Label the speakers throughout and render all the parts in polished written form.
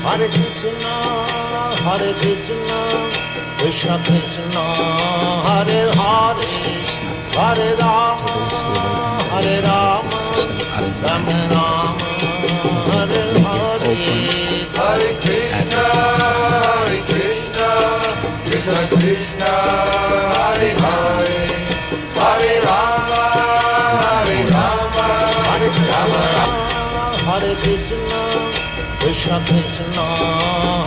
Speaker 1: Hare Krishna, Krishna Krishna, Hare Hare, Hare Rama, Rama Rama, Hare Hare.
Speaker 2: Hare Krishna, Krishna Krishna, Hare Hare, Hare Rama, Rama Rama,
Speaker 1: Hare Krishna, Krishna Krishna,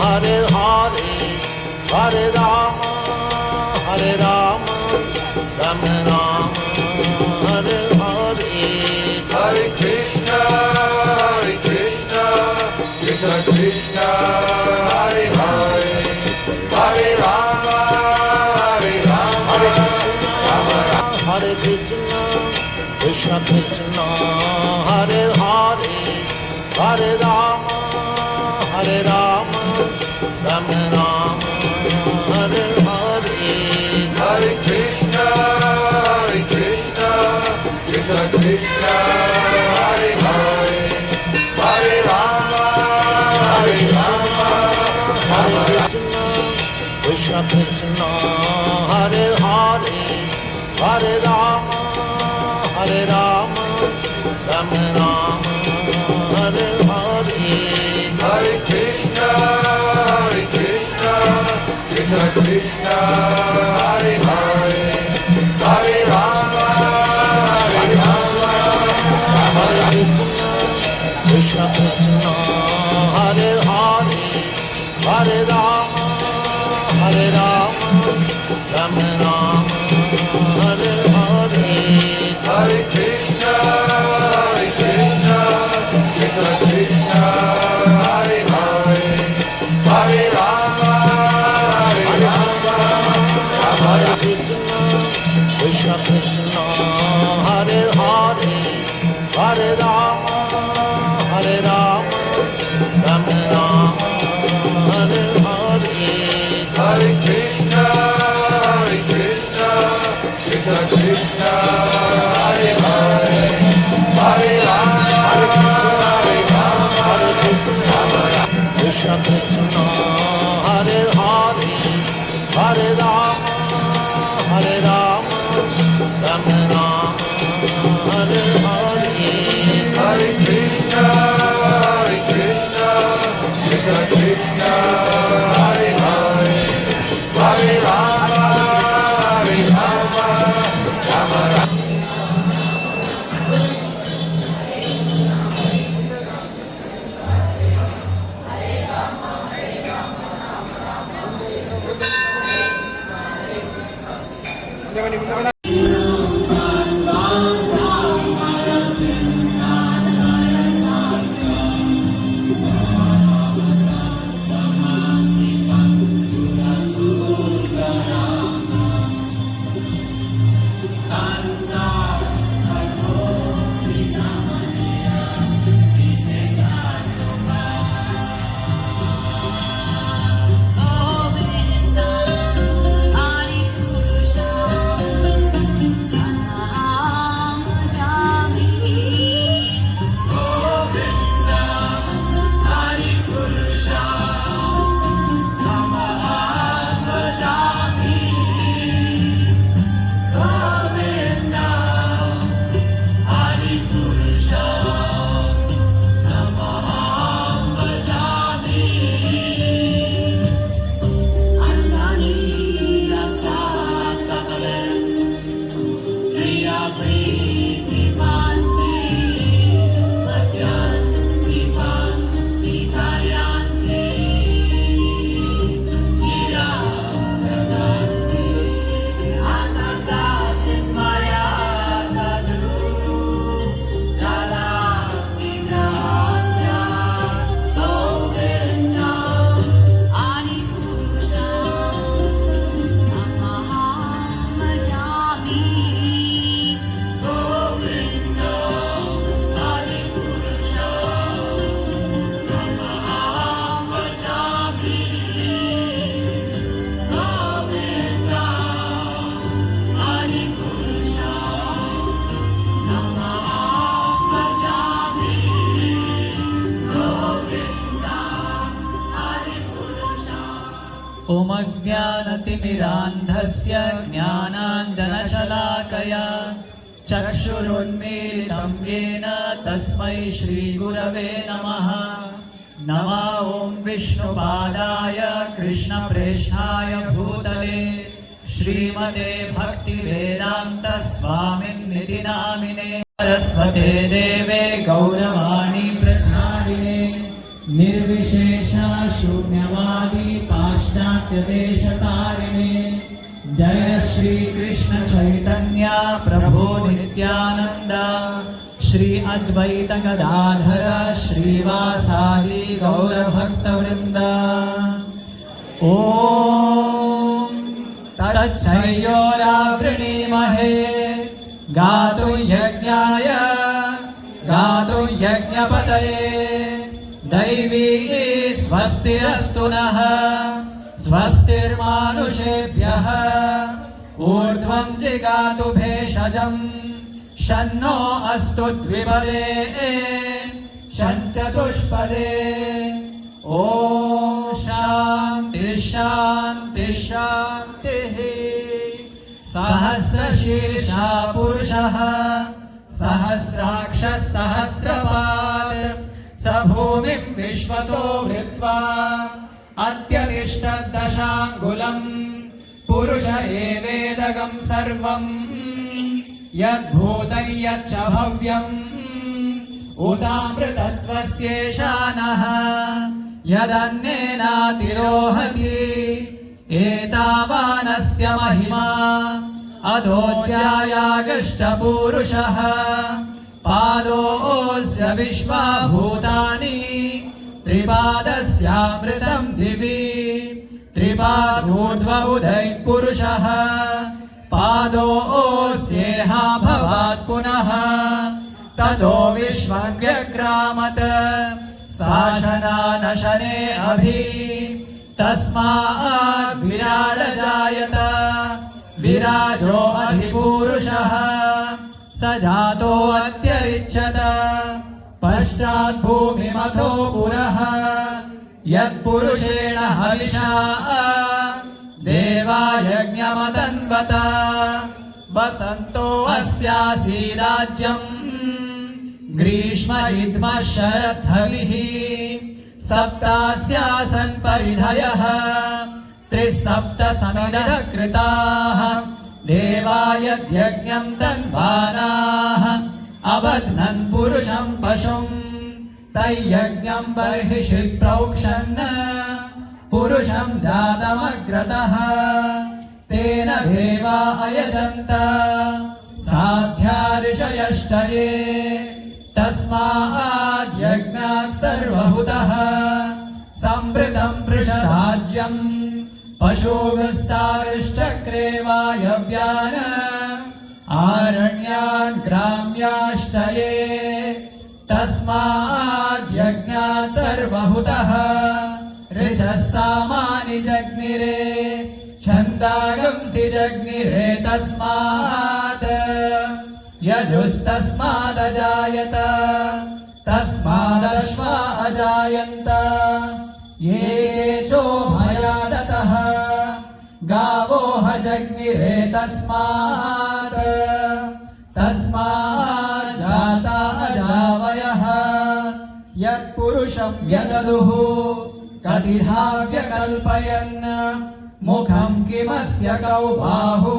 Speaker 1: Hare Hare, Hare Rama, Rama Rama, Hare Hare.
Speaker 2: Hare Krishna, Krishna Krishna, Hare Hare, Hare Rama, Rama Rama,
Speaker 1: Hare Krishna, Krishna Krishna, Hare Hare, Hare Rama, Rama Rama, Hare Hare.
Speaker 2: Hare Krishna, Krishna Krishna, Hare Hare, Hare Rama,
Speaker 1: Krishna Krishna, Hare Hare, Hare Rama, Rama Rama, Hare Hare.
Speaker 2: Hare Krishna, Krishna Krishna, Hare Hare, Hare Rama,
Speaker 1: Krishna Krishna, Hare Hare, Hare Rama, Rama Rama, Hare Hare.
Speaker 2: Hare Krishna, Krishna Krishna, Hare Hare, Hare Rama,
Speaker 1: Krishna Krishna, Hare Hare, Hare Rama, Rama Rama, Hare Hare.
Speaker 2: Hare Krishna, Krishna Krishna, Hare Hare, Hare Rama,
Speaker 1: Krishna Krishna, Hare Hare, Hare Rama, Rama Rama, Hare Hare.
Speaker 2: Hare Krishna, Krishna Krishna, Hare Hare, Hare Rama, Rama Rama.
Speaker 3: उमज्ञानतिमिरान्धस्य ज्ञानाञ्जनशलाकया चक्षुरुन्मीलितं येन तस्मै श्रीगुरवे नमः। नमो ॐ विष्णुपादाय कृष्णप्रेष्ठाय भूतले श्रीमते भक्तिवेदान्तस्वामिन्निति नामिने सरस्वते देवे गौरवाणी प्रचारिणे निर्विशेषा शून्यवादी पाश्चात्यदेशतारिणे जय श्री कृष्ण चैतन्य प्रभो नित्यानंद श्री अद्वैत गदाधर श्रीवासादि गौरभक्तवृंद। ओम तत्संयोरावृणीमहे गातुं यज्ञाय गातुं यज्ञपतये दैवी स्वस्तिरस्तु नः स्वस्तिर्मानुषेभ्यः ऊर्ध्वं जिगातु भेषजम् शन्नो अस्तु द्विपदे शञ्चतुष्पदे। ॐ शान्ति शान्ति शान्तिः। सहस्रशीर्षा पुरुषः सहस्राक्षः सहस्रपात् स भूमिं विश्वतो वृत्वा अत्यतिष्ठद्दशाङ्गुलम् पुरुष एवेदगं सर्वम् यद्भूतं यच्च भव्यम् उतामृतत्वस्येषानः यदन्नेनातिरोहति एतावानस्य महिमा अधोऽध्यायागश्च पूरुषः पादोऽस्य विश्वाभूतानि त्रिपादस्यामृतं दिवि त्रिपादोर्ध्वोदय पुरुषः पादोऽस्येहा भवात् पुनः ततो विश्वव्यक्रामत् शासनानशने अभि तस्मात् विराड जायत विराजो अधिपूरुषः स जातो अत्यरिच्छत पश्चात् भूमिमथो पुरः यत्पुरुषेण हविषा देवा यज्ञमतन्वत वसन्तो अस्यासीराज्यम् ग्रीष्म इद्मः शरद्धविः सप्तास्यासन् परिधयः त्रिसप्त समिदः कृताः देवा यद्यज्ञं तन्वानाः अबध्नन् पुरुषं पशुम् तयज्ञं बर्हिषि प्रोक्षन् पुरुषं जातमग्रतः तेन देवा अयजन्त साध्या ऋषयश्च ये तस्माद् यज्ञात् सर्वहुतः संवृतं पृषराज्यम् पशुगस्ताविष्टक्रे वायव्यान् आरण्यान् ग्राम्याश्च ये तस्माद् यज्ञात् सर्वहुतः ऋचः सामानि जग्निरे छन्दागंसि जग्निरे तस्मात् यजुस्तस्मादजायत तस्मादश्वा अजायन्त ये चोभया दतः गावो हजग्निरे तस्मात् तस्मात् जाता अजावयः यत्पुरुषं यददुः कतिधाव्यकल्पयन् मुखं किमस्य कौ बाहु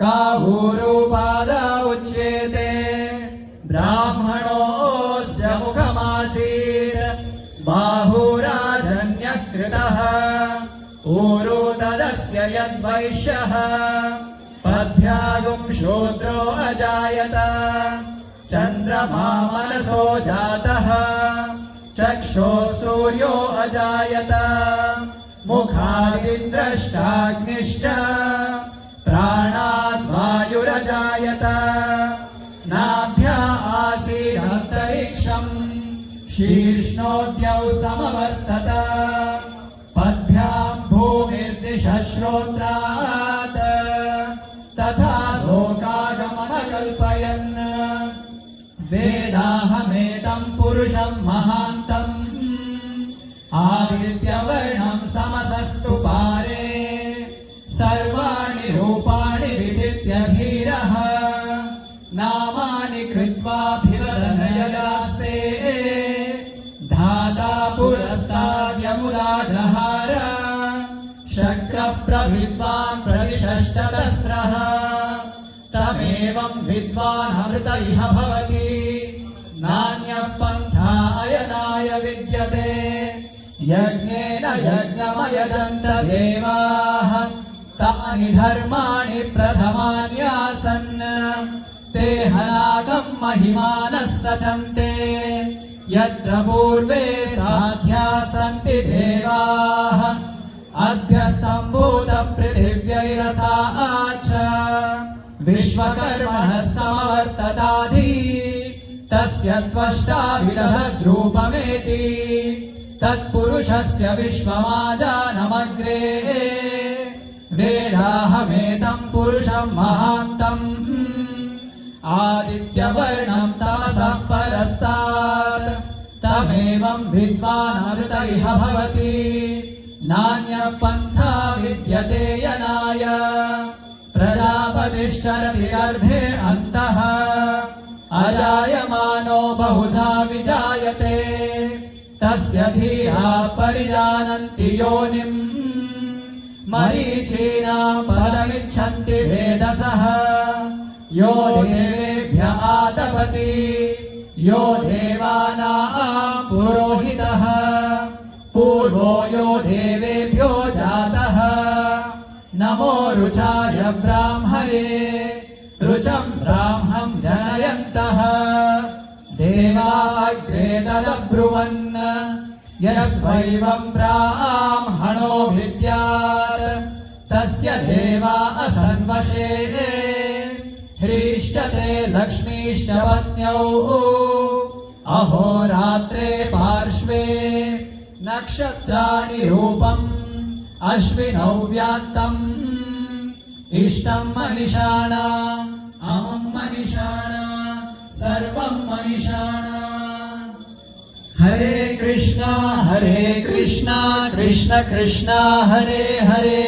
Speaker 3: कावूरुपादा उच्येते ब्राह्मणोऽस्य मुखमासीत् बाहुराजन्यकृतः ऊरो तदस्य यद्वैश्यः पद्भ्यागुं शूद्रो अजायत चन्द्रमा मनसो जातः चक्षुः सूर्यो अजायत मुखादिन्द्रष्टाग्निश्च प्राणाद् वायुरजायत नाभ्या आसीदन्तरिक्षम् शीर्ष्णोद्यौ समवर्तत पद्भ्यां भूमिर्दिशः श्रोत्रात् तथा लोकागमनकल्पयन् वेदाहमेतं पुरुषं महान्तम् आदित्यवर्णं समसस्तु विद्वान् प्रतिषष्टदस्रः तमेवं विद्वान् अमृत इह भवति नान्यः पन्था अयनाय विद्यते यज्ञेन यज्ञमयजन्त देवाः तानि धर्माणि प्रथमान्यासन् ते हनागं महिमानः सचन्ते यत्र पूर्वे साध्या सन्ति देवाः अभ्यः सम्भूत पृथिव्यैरसाच्च विश्वकर्मणः समवर्तताधि तस्य त्वष्टाविदधद्रूपमेति तत्पुरुषस्य विश्वमाजानमग्रे वेदाहमेतं पुरुषं महान्तम् आदित्यवर्णं तमसः परस्तात् तमेवं विद्वान् अमृत इह भवति नान्यः पन्था विद्यते यनाय प्रजापतिश्चरति गर्भे अन्तः अजायमानो बहुधा विजायते तस्य धीरा परिजानन्ति योनिम् मरीचीनां पदमिच्छन्ति वेदसः यो देवेभ्य आतपति यो देवानां पुरोहितः पूर्वो यो देवेभ्यो जातः नमो रुचाय ब्राह्मणे रुचं ब्राह्मं जनयन्तः देवाग्रे तदब्रुवन् यस्त्वैवं ब्राह्मणो विद्यात् तस्य देवा असन्वशे ह्रीष्टते लक्ष्मीश्च पत्न्यौ अहोरात्रे पार्श्वे नक्षत्राणि रूपम् अश्विनौ व्यात्तम् इष्टं मनीषाणा अमं मनीषाणा सर्वं मनीषाणा हरे कृष्णा कृष्ण कृष्ण हरे हरे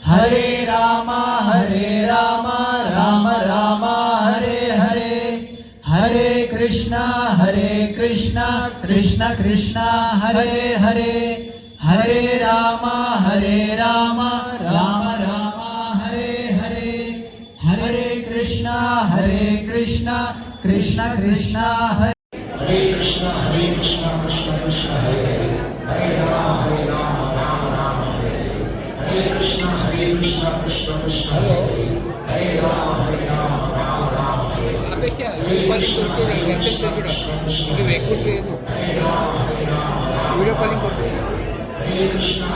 Speaker 3: हरे राम राम राम हरे हरे हरे कृष्णा कृष्ण कृष्ण हरे हरे हरे राम राम राम हरे हरे हरे कृष्णा कृष्ण कृष्ण हरे
Speaker 1: Hare Krishna, Krishna Krishna, Hare Hare, Hare Rama, Rama Rama, Hare Hare, Hare Krishna, Krishna Krishna, Hare Hare, Hare Rama, Rama Rama, Hare Hare, Hare Krishna, Krishna Krishna, Hare Hare, Hare Rama,
Speaker 2: video calling కొట్టు
Speaker 1: Hare Krishna,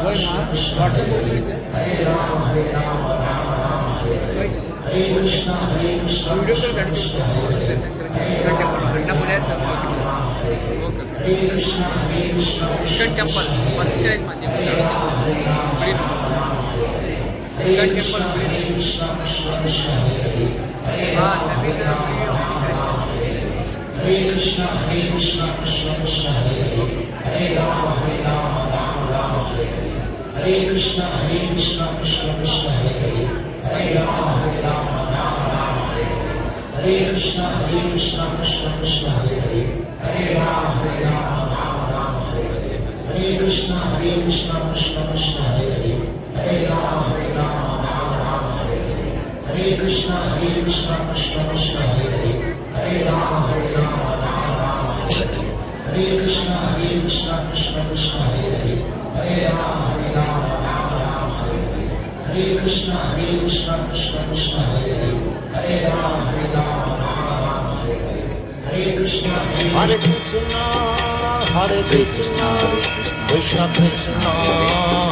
Speaker 1: Krishna Krishna, Hare Hare, Hare Rama, Rama Hare Hare, Hare Krishna, Krishna
Speaker 2: video call
Speaker 1: Krishna, Hare Hare, Hare Krishna, Krishna
Speaker 2: ISKCON temple particular మంది
Speaker 1: Hare Krishna, Krishna Krishna, Hare Hare, Hare Rama, Hare Krishna, Krishna Krishna, Hare Hare, Hare Rama, Rama Hare Hare, Hare Krishna, Krishna Krishna, Hare Hare, Hare Rama, Rama Hare Hare, Hare Krishna, Krishna Krishna, Hare Hare, Hare Rama, Rama Hare Hare, Hare Krishna, Krishna Krishna, Hare Hare, Hare Rama, Rama Hare Hare, Hare Krishna, Krishna Krishna, Hare Hare, Hare Rama, Rama Hare Hare, Hare Krishna, Krishna Krishna, Hare Hare, Hare Rama, Rama Hare Hare, Hare Krishna, Krishna Krishna, Hare Hare, Hare Rama, Rama Hare Hare, Hare Krishna, Hare Krishna, Hare Krishna, Krishna Krishna,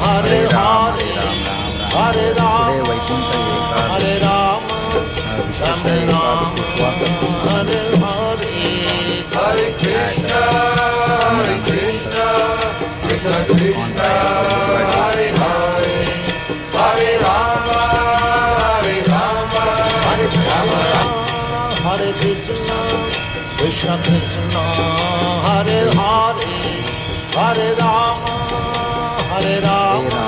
Speaker 1: Hare Hare, Hare Rama, Hare Rama, Rama Rama, Hare Hare.
Speaker 2: Hare Krishna, Krishna Krishna, Hare Hare, Hare Rama,
Speaker 1: Hare Krishna, Krishna Krishna, Hare Hare, Hare Rama, Hare Rama,